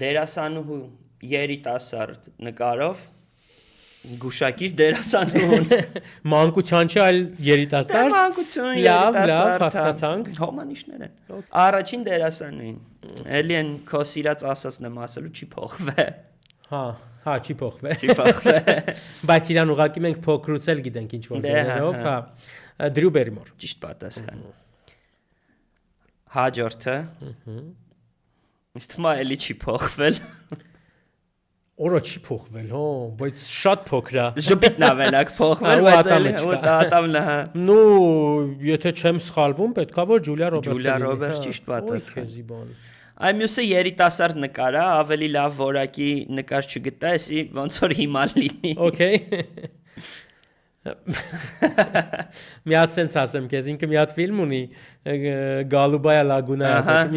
Դերասանուհու երիտասարդ նկարով գուշակիր դերասանուհուն Մանկության չի, այլ երիտասարդ։ Մանկություն Լավ, երիտասարդ հասկացանք։ Հոմանիշներ են Առաջին դերասանուհին Էլի են քո սիրած ասածն եմ ասելու չի փոխվել Հա, չի փոխվել։ Չի փոխվել Բայց իրան ուղղակի մենք փոքրուց էլ գիտենք ինչ որ դերերով, հա։ Դրու Բերիմոր։ Ճիշտ պատասխան Հաջորդը Ինձ թվում է էլի չի փոխվել Օրը չի փոխվել, հո, բայց շատ փոքր է։ Ժպիտն ավելակ փոխվել, բայց էլի ատամն է։ Նու, եթե չեմ սխալվում, պետքա որ Ջուլիա Ռոբերտսը։ Ջուլիա Ռոբերտս ճիշտ պատասխան։ Քեզի բան։ Այ մյուսը երիտասարդ նկար է, ավելի լավ որակի նկար չգտա, էսի ոնց որ հիմա լինի։ Okay։ Մի հատ սենց ասեմ քեզ, ինքը մի հատ ֆիլմ ունի Գալուբայա Լագունա,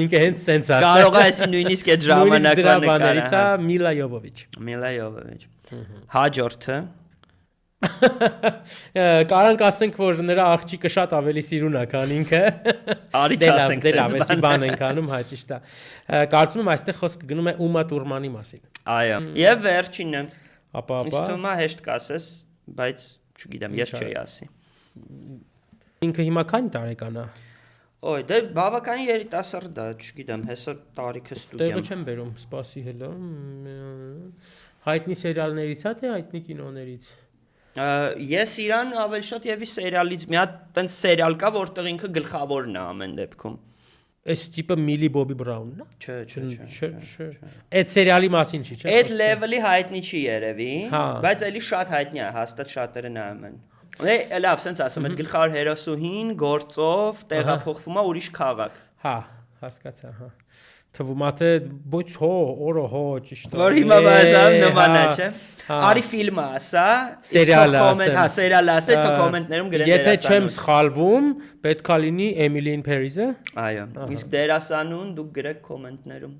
ինքը հենց սենց է։ Կարող է էսի նույնիսկ այդ ժամանակվա նկարից է Միլա Յովովիչ։ Միլա Յովովիչ։ Հաջորդը Կարանք ասենք, որ նրա աղջիկը շատ ավելի սիրուն է, քան ինքը։ Արի չասենք դե լավ, էսի բան ենք անում, հա, ճիշտ է։ Կարծում եմ այստեղ խոսքը գնում է Ումա Թուրմանի մասին։ Այո։ Եվ վերջինը։ Ապա Ինձ թվում է հեշտ կասես, բայց չգիտեմ, ես չէի ասի։ Ինքը հիմա քանի տարեկան է։ Ոյ, դե բավականին երիտասարդ է, չգիտեմ, հեսա տարիքը ստուդիամ։ Տեղը չեմ բերում, սպասի հելա։ Հայտնի սերիալներից է, թե հայտնի կինոներից։ Ես իրան ավելի շատ եւի սերիալից մի հատ տենց սերիալ կա, որտեղ ինքը գլխավորն է ամեն դեպքում։ Այս տիպը Միլի Բոբի Բրաունն է։ Չէ։ Այդ սերիալի մասին չի, չէ՞։ Այդ լեվելի հայտնի չի երևի, բայց էլի շատ հայտնի է, հաստատ շատերը նայում են։ Լավ, սենց ասեմ, այդ գլխավոր հերոսուհին գործով տեղափոխվում է ուրիշ քաղաք։ Հա, հասկացա, հա։ Թվում է թե ոչ հո, օրը հո, ճիշտ է։ Որ հիմա բազան նման է, չէ։ Արի ֆիլմը ասա, սերիալը ասեմ։ Հա, սերիալը ասես, թող կոմենտներում գրեն դերասանուն։ Եթե չեմ սխալվում, պետքա լինի Էմիլի in Paris-ը։ Այո, իսկ դերասանուն դուք գրեք կոմենտներում։